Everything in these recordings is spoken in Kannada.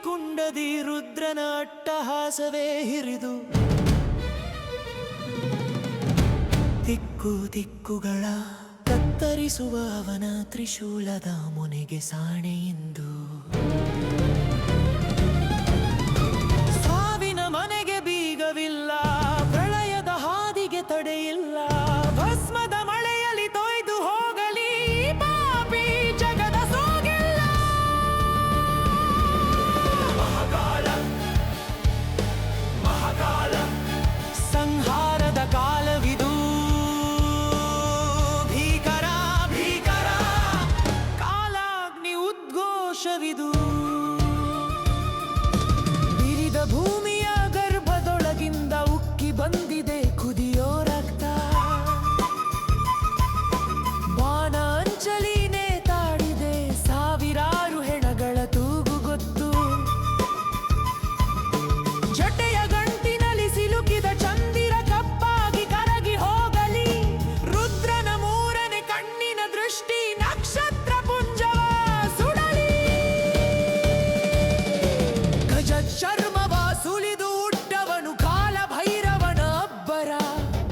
ಕುಂಡದಿ ರುದ್ರನ ಅಟ್ಟಹಾಸವೇ ಹಿರಿದು ದಿಕ್ಕು ದಿಕ್ಕುಗಳ ಕತ್ತರಿಸುವ ಅವನ ತ್ರಿಶೂಲದ ಮೊನೆಗೆ ಸಾಣೆಯೆಂದು ಸಾವಿನ ಮನೆಗೆ ಬೀಗವಿಲ್ಲ, ಪ್ರಳಯದ ಹಾದಿಗೆ ತಡೆಯಿಲ್ಲ, ಭಸ್ಮದ ಮಳೆಯಲ್ಲಿ ತೊಯ್ದು ಹೋಗಲಿ ಪಾಪಿ ಜಗದ ಸೋಗಿಲ್ಲ. ಮಹಾಕಾಲ ಮಹಾಕಾಲ ಸಂಹಾರದ ಕಾಲವಿದು, ಭೀಕರ ಭೀಕರ ಕಾಲಾಗ್ನಿ ಉದ್ಘೋಷವಿದು. ಬಿರಿದ ಭೂಮಿಯ ಗರ್ಭದೊಳಗಿಂದ ಉಕ್ಕಿ ಬಂದಿದೆ ಕುದಿಯೋ ರಕ್ತ, ಬಾಣ ಅಂಚಲಿ ನೇತಾಡಿದೆ ಸಾವಿರಾರು ಹೆಣಗಳ ತೂಗು ಗೊತ್ತು. ಜಟೆಯ ಗಂಟಿನಲ್ಲಿ ಸಿಲುಕಿದ ಚಂದಿರ ಕಪ್ಪಾಗಿ ಕರಗಿ ಹೋಗಲಿ, ರುದ್ರನ ಮೂರನೇ ಕಣ್ಣಿನ ದೃಷ್ಟಿ ನಕ್ಷತ್ರ ಪುಂಜವ ಸುಡಲಿ. ಗಜ ಚರ್ಮವ ಸುಲಿದು ಉಟ್ಟವನು ಕಾಲ ಭೈರವನ ಅಬ್ಬರ,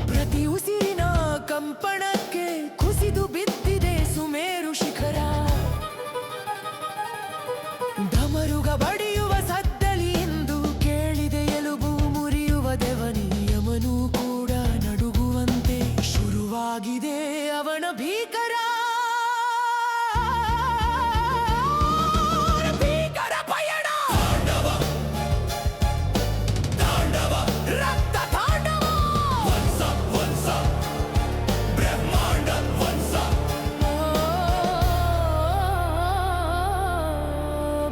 ಪ್ರತಿ ಉಸಿರಿನ ಕಂಪನಕ್ಕೆ ಕುಸಿದು ಬಿದ್ದಿದೆ ಸುಮೇರು ಶಿಖರ. ಢಮರುಗ ಬಡಿಯುವ ಸದ್ದಲಿ ಎಂದು ಕೇಳಿದೆ ಎಲುಬು ಮುರಿಯುವ ದೆವನಿ, ಯಮನೂ ಕೂಡ ನಡುಗುವಂತೆ ಶುರುವಾಗಿದೆ ಅವನ ಭೀಕರ ಭೀಕರ ಪಯಣ. ತಾಂಡವ ರಕ್ತ ತಾಂಡವ ವಂಶ ಬ್ರಹ್ಮಾಂಡ ವಂಶ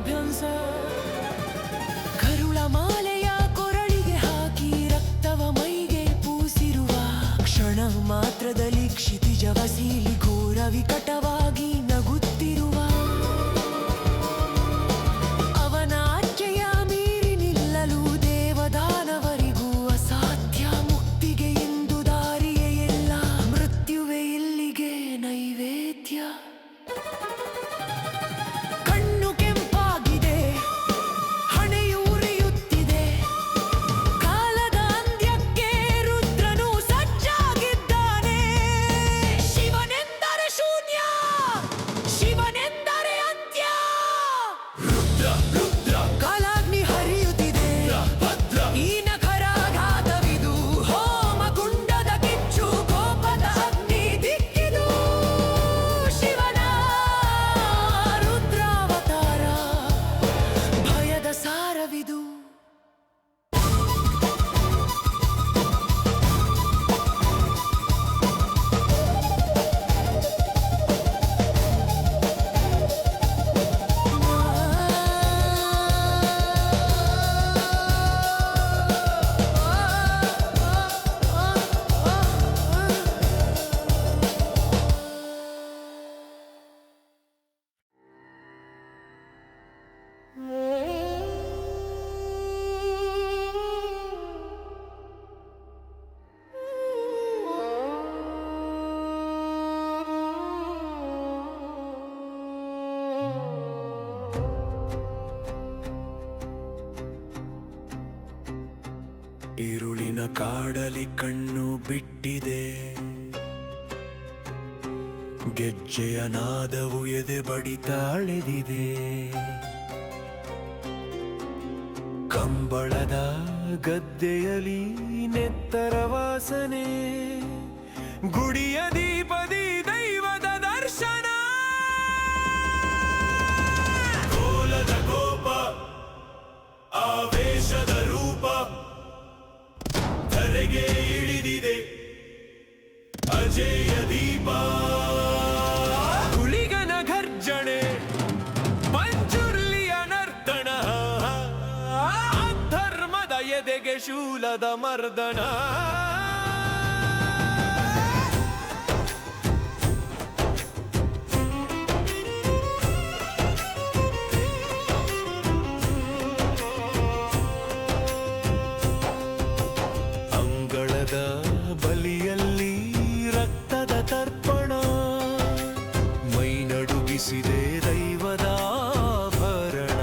ಭ್ರಂಶ. ಕರುಳ ಮಾಲೆಯ ಕೊರಳಿಗೆ ಹಾಕಿ ರಕ್ತವ ಮೈಗೆ ಪೂಸಿರುವ ಕ್ಷಣ ಮಾತ್ರದಲ್ಲಿ ಕ್ಷಿತಿಜವ ಸೀಳಿ ಘೋರ ವಿಕಟವಾಗಿ ನಗುತ್ತಿರುವ ಅವನ ಆಜ್ಞೆಯ ಮೀರಿ ನಿಲ್ಲಲು ದೇವದಾನವರಿಗೂ ಅಸಾಧ್ಯ. ಮುಕ್ತಿಗೆ ಎಂದು ದಾರಿಯೇ ಇಲ್ಲ, ಮೃತ್ಯುವೇ ಇಲ್ಲಿಗೆ ನೈವೇದ್ಯ. ಕಣ್ಣು ಕೆಂಪಾಗಿದೆ, ಹಣೆಯು ಉರಿಯುತ್ತಿದೆ, ಕಾಲದ ಅಂತ್ಯಕ್ಕೆ ರುದ್ರನು ಸಜ್ಜಾಗಿದ್ದಾನೆ. ಶಿವನೆಂದರೆ ಶೂನ್ಯ, ಶಿವನೆಂದರೆ ಅಂತ್ಯ. ರುದ್ರ ರುದ್ರ ಕಾಲಾಗ್ನಿ ಹರಿಯುತ್ತಿದೆ, ಈ ನಖರಾಘಾತವಿದು, ಹೋಮ ಕುಂಡದ ಕಿಚ್ಚು ಕೋಪದ ಅಗ್ನಿ ದಿಕ್ಕಿದು. ಶಿವನ ರುದ್ರಾವತಾರ ಭಯದ ಸಾರವಿದು. ಇರುಳಿನ ಕಾಡಲಿ ಕಣ್ಣು ಬಿಟ್ಟಿದೆ, ಗೆಜ್ಜೆಯ ನಾದವು ಎದೆ ಬಡಿತಾಳೆದಿದೆ. ಕಂಬಳದ ಗದ್ದೆಯಲ್ಲಿ ನೆತ್ತರ ವಾಸನೆ, ಗುಡಿಯ ದೀಪದಿ ದೈವದ ದರ್ಶನ. ಕೋಲದ ಕೋಪ ಆವೇಶದ ರೂಪ ಧರೆಗೆ ಇಳಿದಿದೆ ಅಜೇಯ ದೀಪ. ಹುಲಿಗನ ಘರ್ಜನೆ, ಪಂಚುರ್ಲಿಯ ನರ್ತನ, ಧರ್ಮದ ಎದೆಗೆ ಶೂಲದ ಮರ್ದನ. ಅಂಗಳದ ಬಲಿಯಲ್ಲಿ ರಕ್ತದ ತರ್ಪಣ, ಮೈ ನಡುಗಿಸಿದೆ ದೈವದ ಆಭರಣ.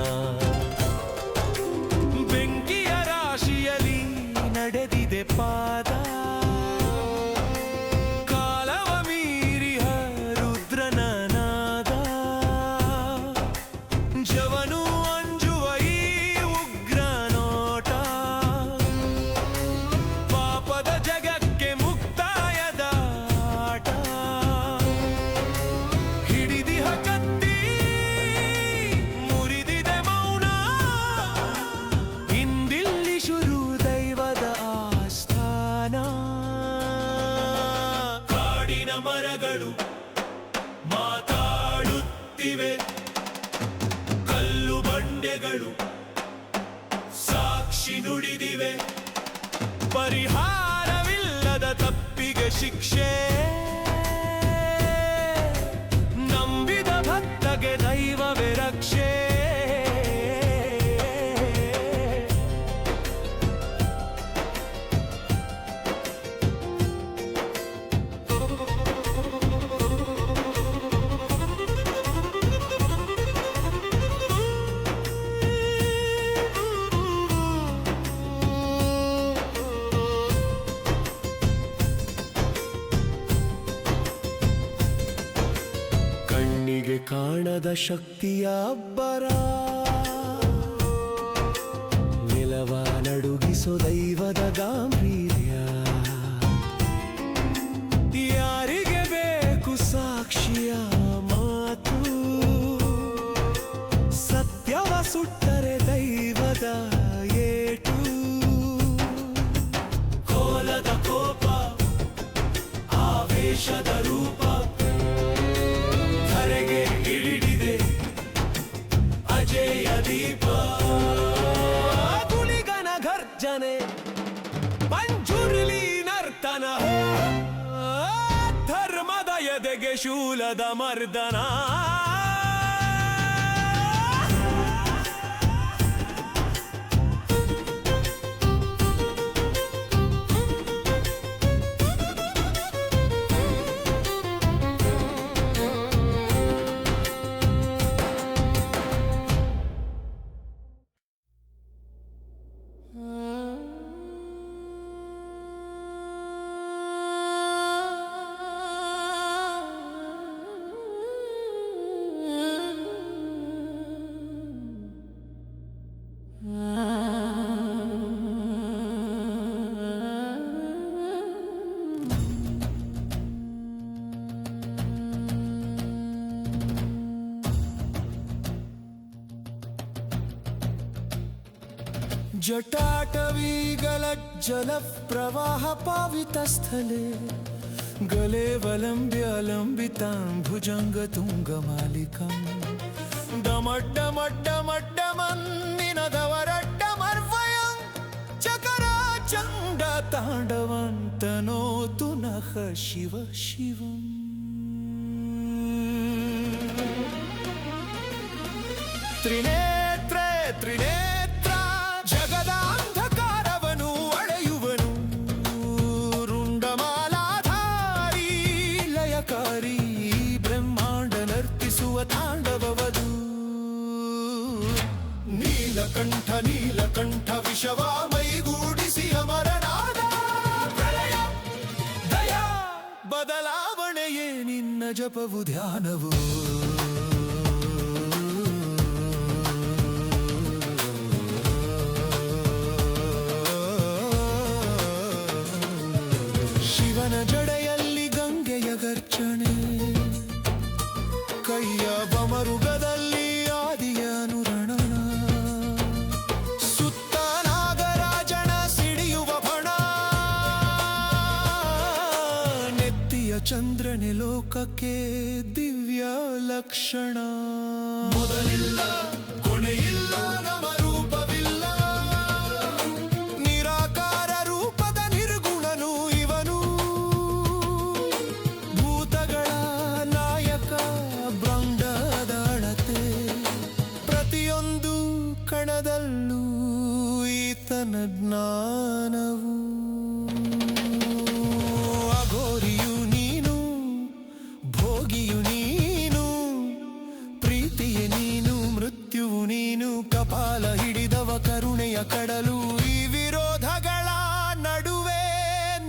ಸಾಕ್ಷಿ ನುಡಿದಿವೆ ಪರಿಹಾರವಿಲ್ಲದ ತಪ್ಪಿಗೆ ಶಿಕ್ಷೆ ನಂಬಿದ ಭಕ್ತಗೆ ದೈವವೇ ರಕ್ಷೆ ಕಣ್ಣಿಗೆ ಕಾಣದ ಶಕ್ತಿಯ ಅಬ್ಬರ ನಿಲವ ನಡುಗಿಸೋ ದೈವದ ಗಾಂಭೀರ್ಯ ಯಾರಿಗೆ ಬೇಕು ಸಾಕ್ಷಿಯ ಮಾತು ಸತ್ಯವ ಸುಟ್ಟರೆ ದೈವದ ಏಟು ಕೋಲದ ಕೋಪ ಆವೇಶದ ರೂಪ ಧರೆಗೆ ಇಳಿದಿದೆ ಅಜೇಯ ದೀಪ ಗುಳಿಗನ ಘರ್ಜನೆ ಮಂಜುರ್ಲಿ ನರ್ತನ ಧರ್ಮದ ಎದೆಗೆ ಶೂಲದ ಮರ್ದನ जटाटवीगलज्जलप्रवाह पावितस्थले गले वलम्ब्यलम्बितां भुजङ्गतुङ्गमालिकां डमड्डमड्डमड्डमन्निनदवरड्डमर्वयं चकराचण्डताण्डवन्तनोतु नः शिव शिवम् त्रिनेत्रे त्रिनेत्र जगदान्धकारवनु अಳೆಯುವನು ರುಂಡಮಾಲಾಧಾರಿ ಲಯಕಾರಿ ಬ್ರಹ್ಮಾಂಡ ನರ್ತಿಸುವ ತಾಂಡವವದು ನೀಲಕಂಠ ನೀಲಕಂಠ ವಿಷವ ಮೈಗೂಡಿಸಿ ಅಮರನಾದ ಪ್ರಳಯ ದಯ ಬದಲಾವಣೆಯೇ ನಿನ್ನ ಜಪವು ಧ್ಯಾನವು ಜಡೆಯಲ್ಲಿ ಗಂಗೆಯ ಗರ್ಜನೆ ಕೈಯ ಬಮರುಗದಲ್ಲಿ ಆದಿಯ ಅನುರಣನ ಸುತ್ತ ನಾಗರಾಜನ ಸಿಡಿಯುವ ಬಣ ನೆತ್ತಿಯ ಚಂದ್ರನೆ ಲೋಕಕ್ಕೆ ದಿವ್ಯ ಲಕ್ಷಣ ಮೊದಲಿಲ್ಲ ಕೊನೆಯಿಲ್ಲ ನಮ ರೂಪವಿಲ್ಲ ನಿರಾಕಾರ ರೂಪದ ನಿರ್ಗುಣನು ಇವನು ಭೂತಗಳ ನಾಯಕ ಬ್ರಹ್ಮಾಂಡದ ಅಳತೆ ಪ್ರತಿಯೊಂದು ಕಣದಲ್ಲೂ ಈತನ ಜ್ಞಾನವು ಅಘೋರಿಯು ನೀನು ಭೋಗಿಯು ನೀನು ಪ್ರೀತಿಯೇ ನೀನು ಮೃತ್ಯುವು ನೀನು ಕಪಾಲ ಹಿಡಿದವ ಕರುಣೆಯ ಕಡಲು ಈ ವಿರೋಧಗಳ ನಡುವೆ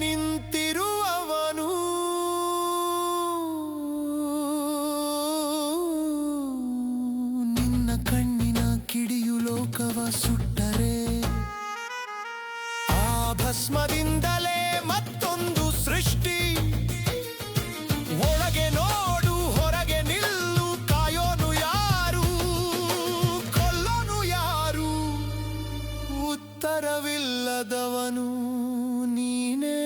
ನಿಂತಿರುವವನು ನಿನ್ನ ಕಣ್ಣಿನ ಕಿಡಿಯು ಲೋಕವ ಸುಟ್ಟರೆ ಆ ಭಸ್ಮದಿಂದಲೇ ಮತ್ತೊಂದು ಸೃಷ್ಟಿ ಒಳಗೆ ನೋಡು ಹೊರಗೆ ನಿಲ್ಲು ಕಾಯೋನು ಯಾರು ಕೊಲ್ಲೋನು ಯಾರು ಉತ್ತರವಿಲ್ಲದವನು ನೀನೇ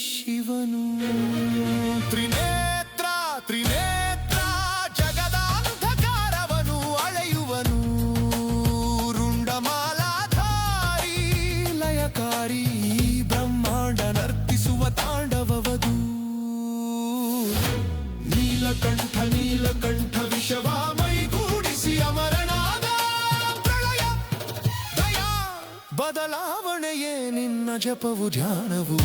ಶಿವನು ತ್ರಿನೇತ್ರ ತ್ರಿನೇತ್ರ ಜಗದಾಂಧಕಾರವನು ಅಳೆಯುವನು ರುಂಡ ಬದಲಾವಣೆಯೇ ನಿನ್ನ ಜಪವು ಧ್ಯಾನವು.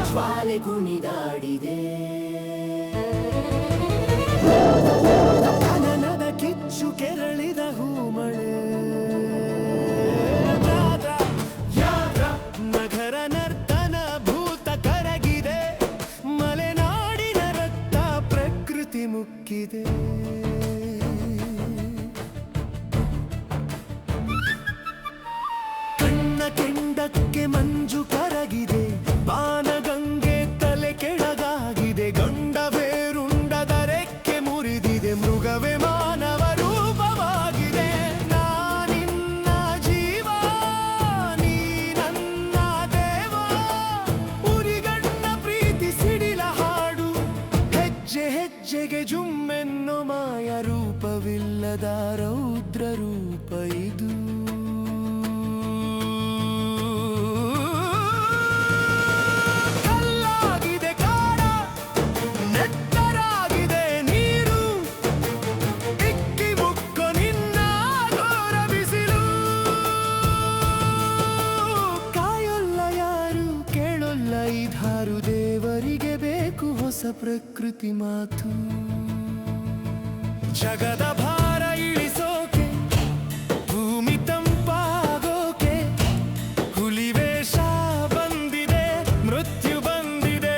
ಜ್ವಾಲೆ ಕುಣಿದಾಡಿದೆ, ಕನನದ ಕಿಚ್ಚು ಕೆರಳಿದ ಹೂಮಳೆ. ನಗರ ನರ್ತನ ಭೂತ ಕರಗಿದೆ, ಮಲೆನಾಡಿನ ರಕ್ತ ಪ್ರಕೃತಿ ಮುಕ್ಕಿದೆ. ಕಣ್ಣ ಕೆಂಡಕ್ಕೆ ಮಂಜು ಕರಗಿದೆ, ಬಾನಗಂಗೆ ತಲೆ ಕೆಳಗಾಗಿದೆ. ಗಂಡ ಬೇರುಂಡದ ರೆಕ್ಕೆ ಮುರಿದಿದೆ, ಮೃಗವೇ ಮಾನವ ರೂಪವಾಗಿದೆ. ನಾನಿನ್ನ ಜೀವ, ನೀ ನನ್ನ ದೇವ, ಉರಿಗಣ್ಣ ಪ್ರೀತಿ ಸಿಡಿಲ ಹಾಡು. ಹೆಜ್ಜೆ ಹೆಜ್ಜೆಗೆ ಜುಮ್ಮೆನ್ನೋ ಮಾಯ ರೂಪವಿಲ್ಲದ ರೌದ್ರ ರೂಪ ಇದು. ದೇವರಿಗೆ ಬೇಕು ಹೊಸ ಪ್ರಕೃತಿ ಮಾತು. ಜಗದ ಭಾರ ಇಳಿಸೋಕೆ, ಭೂಮಿ ತಂಪಾಗೋಕೆ, ಹುಲಿವೇಷ ಬಂದಿದೆ, ಮೃತ್ಯು ಬಂದಿದೆ.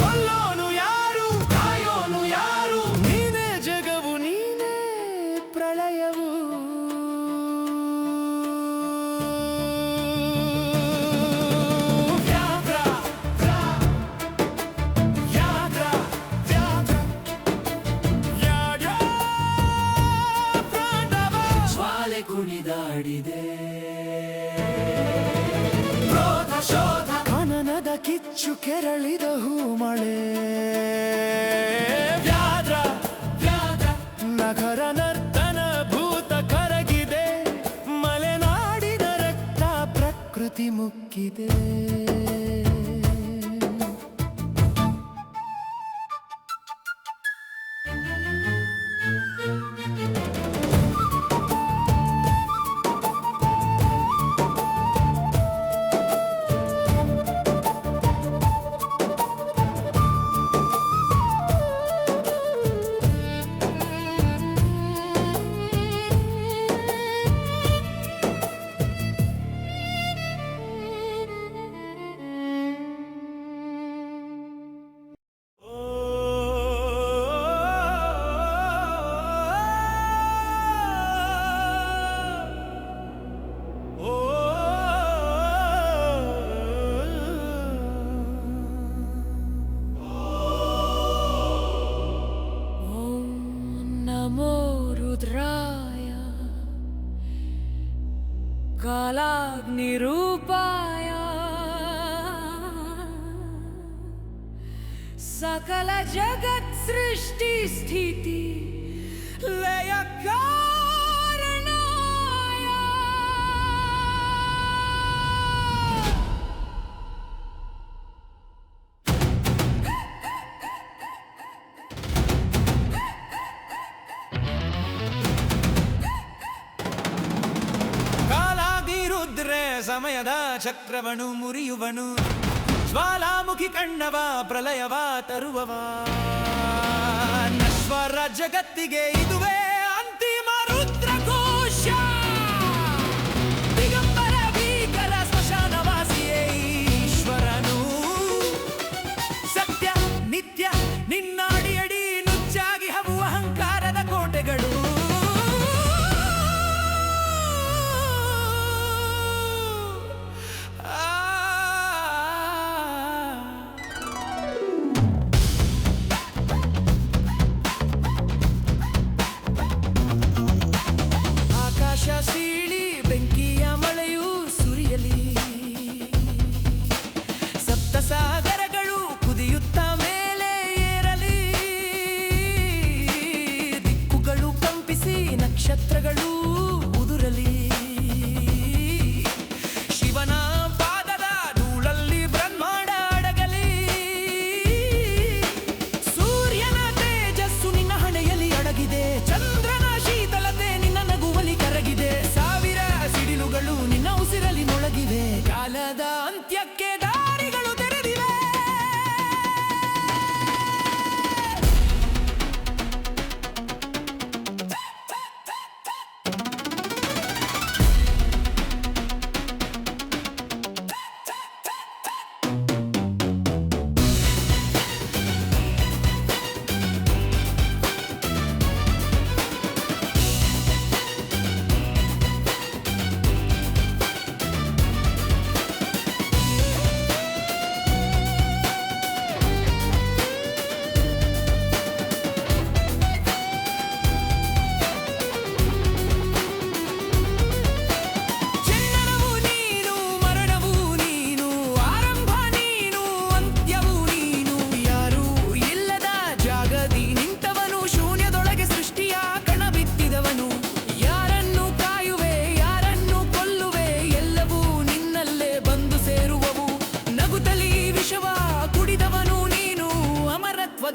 ಕೊಲ್ಲೋನು ಯಾರು, ಕಾಯೋನು ಯಾರು, ನೀನೇ ಜಗವು, ನೀನೇ ಪ್ರಳಯವು. ಕುಣಿದಾಡಿದೆ, ಕ್ರೋಧ ಶೋಧ ಕನನದ ಕಿಚ್ಚು ಕೆರಳಿದ ಹೂಮಳೆ. ವ್ಯಾದ್ರ ವ್ಯಾದ್ರ ನಗರ ನರ್ತನ ಭೂತ ಕರಗಿದೆ, ಮಲೆನಾಡಿನ ರಕ್ತ ಪ್ರಕೃತಿ ಮುಕ್ಕಿದೆ. कालाग्निरूपाय सकल जगत् सृष्टि स्थिति लय कारणाय ಕಾಲಾಗಿರುದ್ರೆ ಸಮಯದ ಚಕ್ರವನು ಮುರಿಯುವನು ಜ್ವಾಲಾಮುಖಿ ಕಣ್ಣವ ಪ್ರಳಯವ ತರುವವ ನಶ್ವರ ಜಗತ್ತಿಗೆ ಇದುವೇ ಅಂತಿಮ ರುದ್ರಘೋಷ ದಿಗಂಬರ ಭೀಕರ ಸ್ಮಶಾನವಾಸಿಯೇ ಈಶ್ವರನು ಸತ್ಯ ನಿತ್ಯ ನಿನ್ನಾಡಿಯಡಿ ನುಚ್ಚಾಗಿ ಹವು ಅಹಂಕಾರದ ಕೋಟೆಗಳು ಸೀಳಿ ಬೆಂಕಿಯ ಮಳೆಯು ಸುರಿಯಲಿ ಸಪ್ತ ಸಾಗರಗಳು ಕುದಿಯುತ್ತ ಮೇಲೆ ಏರಲಿ ದಿಕ್ಕುಗಳು ಕಂಪಿಸಿ ನಕ್ಷತ್ರಗಳು ಉದುರಲಿ ಶಿವನ ಪಾದದ ಧೂಳಲ್ಲಿ ಬ್ರಹ್ಮಾಂಡ ಅಡಗಲಿ ಸೂರ್ಯನ ತೇಜಸ್ಸು ನಿನ್ನ ಹಣೆಯಲ್ಲಿ ಅಡಗಿದೆ ಚಂದ್ರನ ಶೀತಲತೆ ನಿನ್ನ ನಗುವಲಿ ಕರಗಿದೆ ಸಾವಿರ ಸಿಡಿಲುಗಳು ನಿನ್ನ ಉಸಿರಲ್ಲಿ ಮೊಳಗಿವೆ ಕಾಲದ ಅಂತ್ಯಕ್ಕೆ ದಾರಿಗಳು ತೆರೆದಿವೆ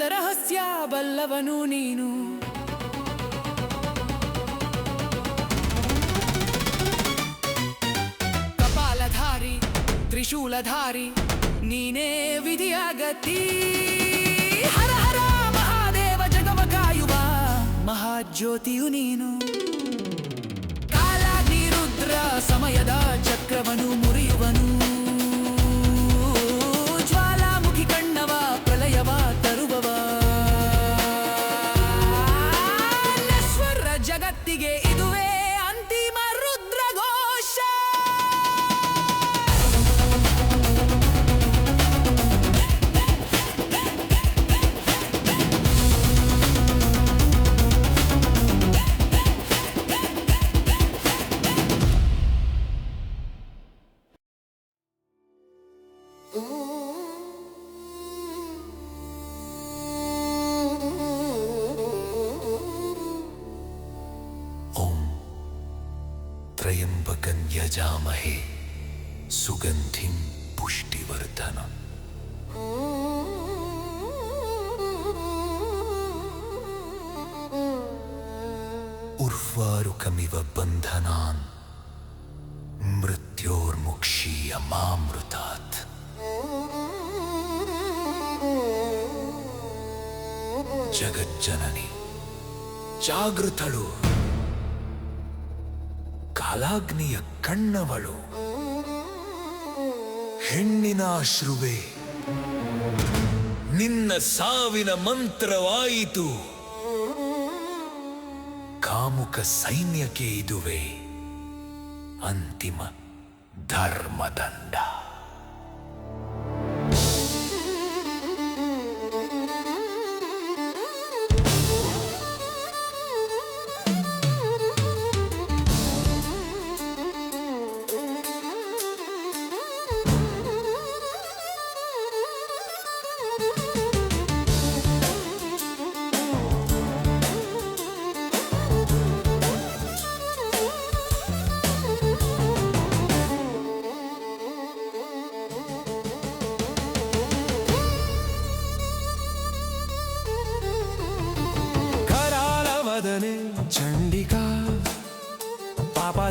ರಹಸ್ಯ ಬಲ್ಲವನು ನೀನು ಕಪಾಲಧಾರಿ ತ್ರಿಶೂಲಧಾರಿ ನೀನೇ ವಿಧಿಯಾಗತಿ ಹರ ಹರ ಮಹಾದೇವ ಜಗವ ಕಾಯುವ ಮಹಾಜ್ಯೋತಿಯು ನೀನು ಕಾಲಾಗ್ನಿ ರುದ್ರ ಸಮಯದ ಚಕ್ರವನು ಮುರಿಯುವನು ಜ್ವಾಲಾಮುಖಿ ಕಣ್ಣವ ಪ್ರಳಯವ ತರುವವ ನಶ್ವರ ಜಗತ್ತಿಗೆ ಇದುವೇ ಅಂತಿಮ ರುದ್ರಘೋಷ त्र्यंबकं यजामहे सुगंधिं पुष्टिवर्धनम् उर्वारुकमिव बन्धनान् मृत्योर्मुक्षीयमामृतात् जगज्जननी ಜಾಗೃತಳು ಕಾಲಾಗ್ನಿಯ ಕಣ್ಣವಳು ಹೆಣ್ಣಿನ ಅಶ್ರುವೆ ನಿನ್ನ ಸಾವಿನ ಮಂತ್ರವಾಯಿತು ಕಾಮುಕ ಸೈನ್ಯಕ್ಕೆ ಇದುವೇ ಅಂತಿಮ ಧರ್ಮದಂಡ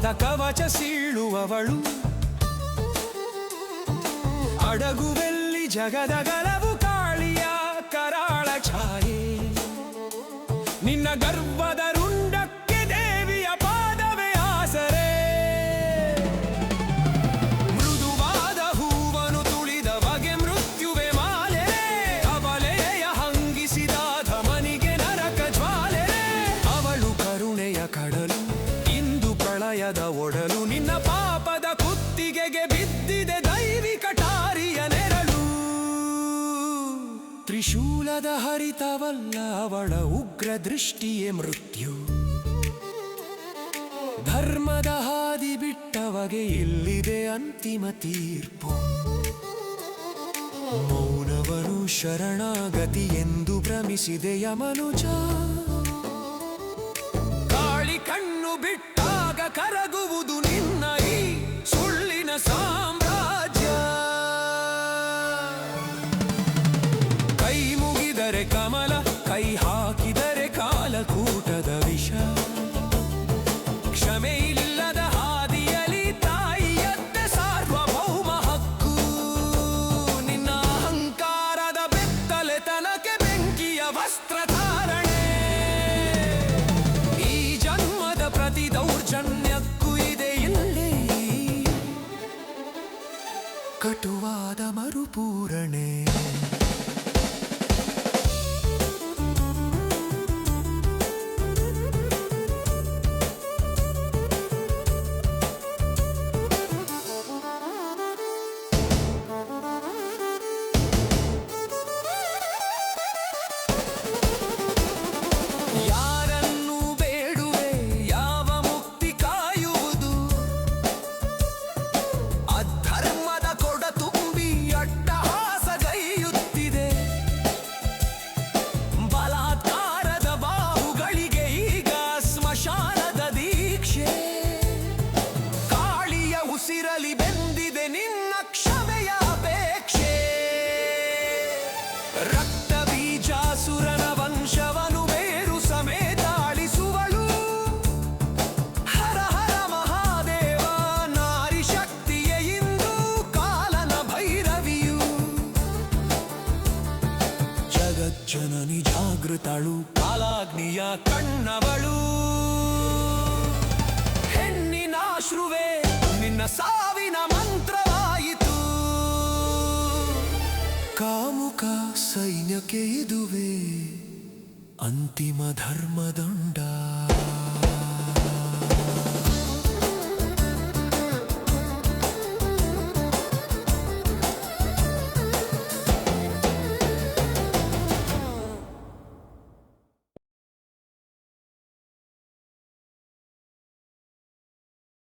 ಪಾಪದ ಕವಚ ಸೀಳುವವಳು ಅಡಗುವೆಲ್ಲಿ ಜಗದ ಗಲವು ಕಾಳಿಯ ಕರಾಳ ಛಾಯೆ ನಿನ್ನ ಗರ್ಭದ ರುಂಡಕ್ಕೆ ದೇವಿಯ ಪಾದವೇ ಆಸರೆ ಮೃದುವಾದ ಹೂವನು ತುಳಿದ ಬಗೆ ಮೃತ್ಯುವೆ ಮಾಲೆ ಅವಲೆಯ ಹಂಗಿಸಿದ ಧಮನಿಗೆ ನರಕ ಜ್ವಾಲೆ ಅವಳು ಕರುಣೆಯ ಕಡಲು ಇಂದು ಪ್ರಳಯದ ಒಡಲು ನಿನ್ನ ಪಾಪದ ಕುತ್ತಿಗೆಗೆ ಬಿದ್ದಿದೆ ದೈವಿಕ ಟಾರಿಯ ನೆರಳು ತ್ರಿಶೂಲದ ಹರಿತವಲ್ಲ ಅವಳ ಉಗ್ರ ದೃಷ್ಟಿಯೇ ಮೃತ್ಯು ಧರ್ಮದ ಹಾದಿ ಬಿಟ್ಟವಗೆ ಇಲ್ಲಿದೆ ಅಂತಿಮ ತೀರ್ಪು ಮೌನವನು ಶರಣಾಗತಿ ಎಂದು ಭ್ರಮಿಸಿದೆಯ ಮನುಜ ಕಾಳಿ ಕಣ್ಣು ಬಿಟ್ಟಾಗ ಕರಗುವುದು ನಿನ್ನ ಈ ಸುಳ್ಳಿನ ಸಾಮ್ರಾಜ್ಯ ಕೈ ಮುಗಿದರೆ ಕಮಲ ಕೈ ಹಾಕಿದರೆ ಕಾಲಕೂಟದ ವಿಷ ಕ್ಷಮೆ ಇಲ್ಲದ ಹಾದಿಯಲಿ ತಾಯಿಯದ್ದೆ ಸಾರ್ವಭೌಮ ಹಕ್ಕು ನಿನ್ನ ಅಹಂಕಾರದ ಬೆತ್ತಲೆತನಕ್ಕೆ ಬೆಂಕಿಯ ವಸ್ತ್ರಧಾರಣೆ ಈ ಜನ್ಮದ ಪ್ರತಿ ದೌರ್ಜನ್ಯಕ್ಕೂ ಇದೆ ಇಲ್ಲಿ ಕಟುವಾದ ಮರುಪೂರಣೆ ಯಾರನ್ನು ಬೇಡುವೆ ಯಾವ ಮುಕ್ತಿ ಕಾಯುವುದು ಅಧರ್ಮದ ಕೊಡ ತುಂಬಿ ಅಟ್ಟಹಾಸಗೈಯುತ್ತಿದೆ ಬಲಾತ್ಕಾರದ ಬಾಹುಗಳಿಗೆ ಈಗ ಸ್ಮಶಾನದ ದೀಕ್ಷೆ ಕಾಳಿಯ ಉಸಿರಲಿ ಬೆಂದಿದೆ ನಿನ್ನ ಕ್ಷಮೆಯ ಅಪೇಕ್ಷೆ ರಕ್ತ ಬೀಜಾಸುರನ ವಂಶವನು ಬೇರು ಸಮೇತ ಅಳಿಸುವಳು ಹರ ಹರ ಮಹಾದೇವ ನಾರಿ ಶಕ್ತಿಯ ಇಂದು ಕಾಲನ ಭೈರವಿಯು ಜಗಜ್ಜನನಿ ಜಾಗೃತಳು ಕಾಲಾಗ್ನಿಯ ಕಣ್ಣವಳು ಹೆಣ್ಣಿನಾಶ್ರುವೆ ನಿನ್ನ ಸಾವಿನ ಮಂತ್ರವಾಯಿತು ಕಾಮುಕ ಸೈನ್ಯಕ್ಕೆ ಇದುವೆ ಅಂತಿಮ ದಂಡ